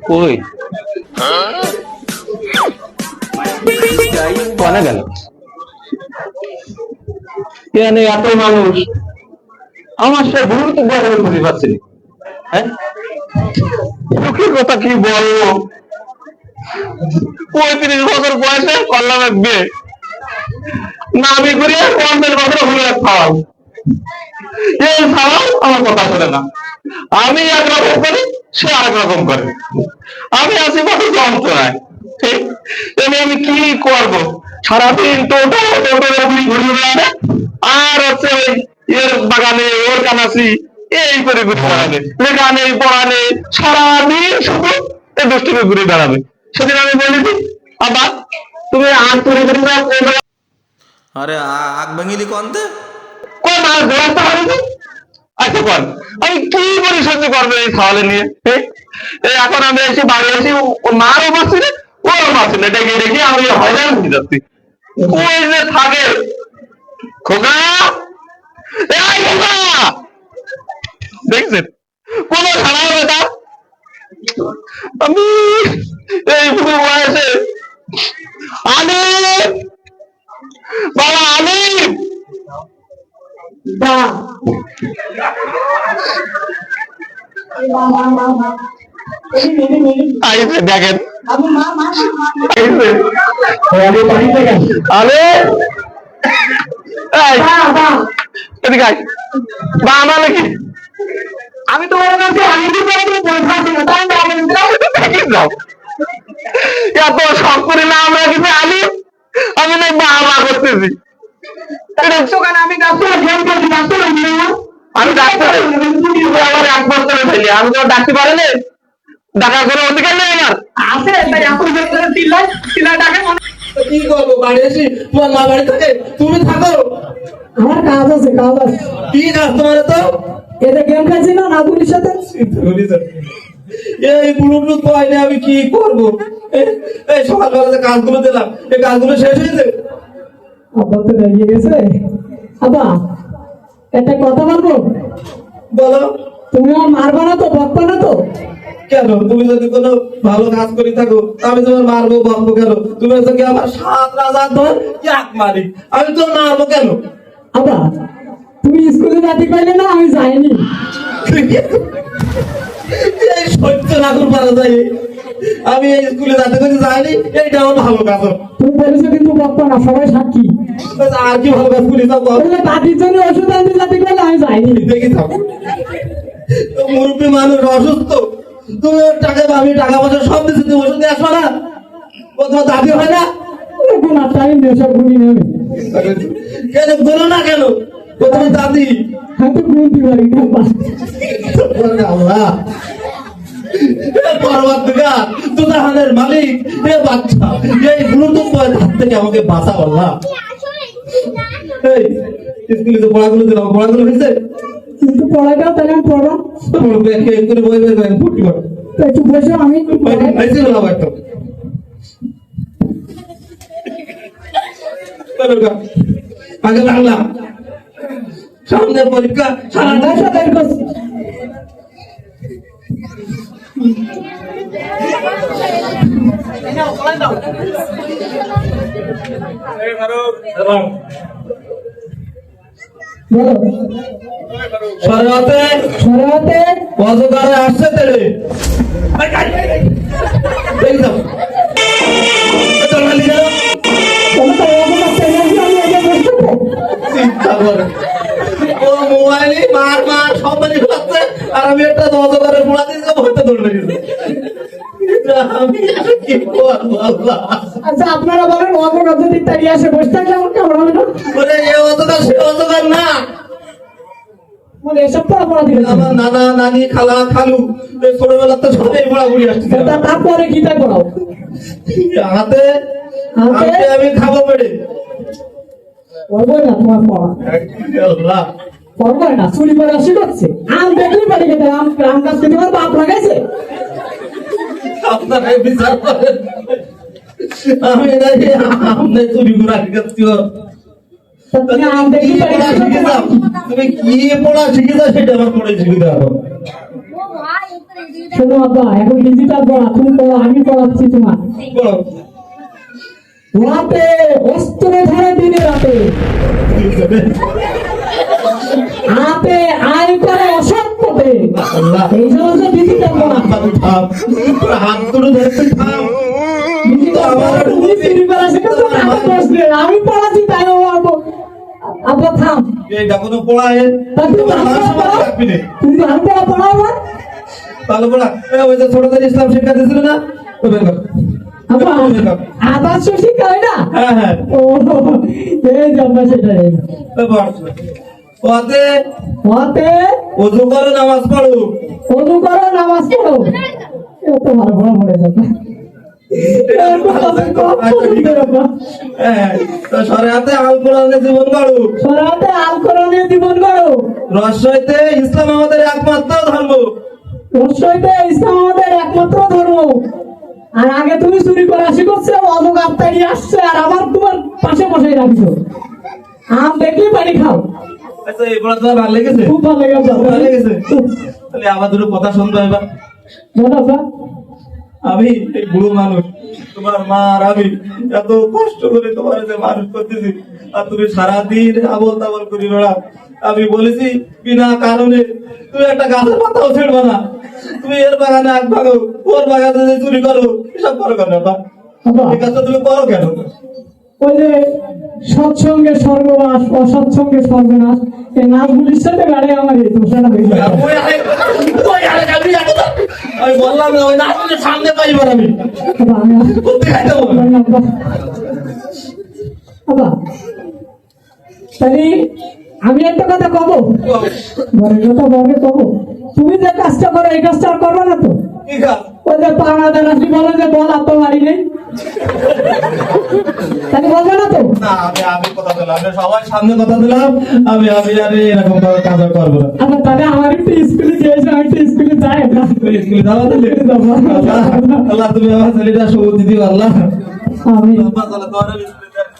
কই কোনে গেল? এখানে এত মানুষ, আমার সে ভুল তো বড় বুঝতে পারছি না। হ্যাঁ, দুঃখের কথা কি বলবো, 35 বছর বয়সে করলাম এক বিয়ে, না আমি করি 50 বছর হলো এক খাওয়াও। এই খাওয়াও আমার কথা শোনে না, আমি একরকম করি সে আরেক রকম করে, আমি আছি কত যন্ত্রণায়। ঠিক আমি কি করবো, সারাদিন টোটো টোটো ঘুরে বেড়াবে, আর হচ্ছে ওই এর বাগানে ওর কানাসি এই করে ঘুরে বেড়াবে, গানে পড়ানে সারাদিন শুধু এই দুষ্টুমি ঘুরে বেড়াবে। সেদিন আমি বলেছি, আবার তুমি আগ তৈরি করি না, আরে আগ ভাঙিলি কনতে কোন মাছ ধরতে পারিনি। আচ্ছা কর, আমি কি করে সহ্য করবো এই খাওয়ালে নিয়ে? এখন আমি এসে বাড়ি এসে ওর মারও পাচ্ছি না, ওর পাচ্ছি না, ডেকে ডেকে আমি হয়রান হয়ে যাচ্ছি। ওই যে থাকে খোকা, এই খোকা, দেখছেন কোন খারাপ হবে তা? আমি এই বুড়ো বয়সে আলিফ, বাবা আলিফ, দেখেন আমি তোমার কাছে এত শখ করি না আমরা, কিন্তু আলিফ আমি না বাবা করতেছি। আমি ডাক্তার আমার 1 বছরে ফেলি, আমি তো ডাকতে পারিনি, ডাকার কোনো অধিকার নেই আমার। আছে তাই এখন চিল্লা ডাকে। কি করবো, বাড়ি এসে তোমার মা বাড়ি থাকে, তুমি থাকো। আমার কাজ আছে, কাজ আছে। কি কাজ তোমার? তো এতে গেম খেলছি না নাজুরির সাথে। এই ব্লুটুথ পাইনি, আমি কি করবো? এই সকালবেলা যে কাজগুলো দিলাম, এই কাজগুলো শেষ হয়েছে। আব্বা তো রেগে গেছে। আব্বা একটা কথা বলবো? বলো। তুমি আমার মারবা না তো, বকবা না তো? কেন, তুমি যদি কোনো ভালো কাজ করে থাকো আমি তোমার মারবো বকবো কেন? তুমি হচ্ছে কি আমার 7 রাজার ধর এক মালিক, আমি তো মারবো কেন? আব্বা তুমি স্কুলে যাতে পাইলে না, আমি যাইনি। এই সহ্য না করে পারা যায়, আমি এই স্কুলে যাতে করে যাইনি, এইটা আমার ভালো কাজ। তুমি বলেছো কিন্তু বকবা না, সবাই সাক্ষী। আর কি ভালো কাজ করি? বললে দাদির জন্য ওষুধ আনতে যাতে পাইলে আমি যাইনি। দেখি থাকো, মুরব্বী মানুষ অসুস্থ, তুমি ওর টাকা, আমি টাকা পয়সা সব দিচ্ছি, তুমি ওষুধ দিয়ে আসো না? ও তোমার দাদি হয় না? এখন আর টাইম নেশা গুনি নেবে। কেন বলো না কেন? ও তোমার দাদি। আমি তো গুনতে পারি না। আল্লাহ পরবর্তীকার দুজাহানের মালিক, এ বাচ্চা এই ব্লুটুথ বয়ের হাত থেকে আমাকে বাঁচা। আল্লাহ এই স্কুলে তো পড়াগুলো দিলাম, পড়াগুলো হয়েছে? কিন্তু পড়াটা তাহলে আমি পড়বা বই বই বই ভর্তি করো। একটু বসে আমি আগে বাংলা, সামনে পরীক্ষা, সারাটা সাথে করছি। সরাতে সরাতে অজগারে আসছে তেরে দেখলাম ও মোবাইলে মার মার সব বাড়ি ফেলাচ্ছে, আর আমি একটা অজগারে পোড়া দিয়ে ভরতে ধরবে। আমি কি করবো? আচ্ছা আপনারা বলেন, অজগার যদি তাড়িয়ে আসে বসে থাকলে আমার কেমন হবে না? বলে এ অজগার সে অজগার না। মানে এসব পড়া দিলে আমার নানা নানি খালা খালু ছোটবেলা তো সবাই পড়া ঘুরে আসছে, তারপরে গীতা পড়াও হাতে আমি খাবো বেড়ে পড়বো না তোমার পড়া, পড়বো না। চুরি করে আসি করছে, আম দেখলি বাড়ি খেতে, আম গাছ খেতে আমার বাপ লাগাইছে। আপনারা বিচার করেন, আমি নাকি আমনে চুরি করে আসছি। তুমি কি পড়া শিখে যাও সেটা আমার পড়ে শিখে দাও। শোনো আব্বা, এখন ডিজিটাল পড়া, তুমি পড়ো, আমি পড়াচ্ছি তোমার। বলো। রাতে অস্ত্র ধরে দিনে রাতে, হাতে আয় করে অসৎ পথে, আল্লাহ। এই সমস্ত ডিজিটাল পড়া। থাম, তোর হাত দুটো ধরে তুই থাম। ডিজিটাল পড়া তুমি চুরি করা শিখেছো, আমার দোষ নেই, আমি পড়াচ্ছি তাই ও আব্বা থাম। এইটা কোনো পড়ায় তা তুমি তোমার আর মান পড়া সম্মান পড়াও? রাখবি না। তুমি আর পড়া পড়াও না? তাহলে পড়া, ওই যে ছোটদের ইসলাম শিক্ষা দিয়েছিল না, ওই বের কর। আব্বা বের কর। আদর্শ শিক্ষা হয় না? হ্যাঁ হ্যাঁ, ও এই যে আব্বা সেটাই। ওই পড়। ওতে ওতে ওযু করো, নামাজ পড়ো। ওযু করো, নামাজ পড়ো। এত ভালো পড়া পড়ে যাবে। হ্যাঁ, তো শরিয়াতে আল কোরআনে জীবন গড়ো। সরাতে আল কোরআনে জীবন গড়ো। রহস্যতে ইসলাম আমাদের একমাত্র ধর্ম। অবশ্যইতে ইসলাম আমাদের একমাত্র ধর্ম। আর আগে তুমি চুরি করা শিখছো, অযোগ আত্মারি আসছে, আর আবার তোমার পাশে বসাই রাখছো। আম দেখলে পানি খাও। আচ্ছা, এই পড়া তোমার ভালো লেগেছে? খুব ভালো লাগে আব্বা। খুব ভালো লেগেছে? তাহলে আমার দুটো কথা শুনবে এবার। বলো আব্বা। আমি এই বুড়ো মানুষ, তোমার মা আর আমি এত কষ্ট করে তোমার যে মানুষ করতেছি, আর তুমি সারাদিন আবল তাবল করি বেড়াও। আমি বলেছি বিনা কারণে তুমি একটা গাছের পাতাও ছেড়বা না, তুমি এর বাগানে আগ ভাগো, ওর বাগানে যে চুরি করো, এসব করো কেন বাবা? আব্বা, এই কাজটা তুমি করো কেন? ওই যে সৎসঙ্গে স্বর্গবাস, অসৎসঙ্গে সর্বনাশ, এই নাচগুলির সাথে গাড়ি আমার এই দোষাটা হয়ে যায়। আমি বললাম না, ওই নাচের সামনে পাইবার আমি আব্বা, আমি আর করতে খাইতে বলবো। পারলাম না, আব্বা। আব্বা, তাহলে আমি একটা কথা কব, ঘরের কথা বলবে কব, তুমি যে কাজটা করো এই কাজটা আর করবে না তো? ঠিক আছে, ওই যে পাওনাদার আসলে বলে যে বল আপনার বাড়ি নেই, তাহলে বলবে না তো? না আমি কথা দিলাম, আমি সবাই সামনে কথা দিলাম, আমি আর এরকম ভাবে কাজ আর করবো না। আচ্ছা, তাহলে আমার একটু স্কুলে গিয়েছে, আমি একটু স্কুলে যাই না। তুমি স্কুলে যাওয়া দিলে? আল্লাহ, আল্লাহ তুমি আমার ছেলেটা সবুজ দিও আল্লাহ। আমি আল্লাহ তাআলা তোমার স্কুলে যাওয়া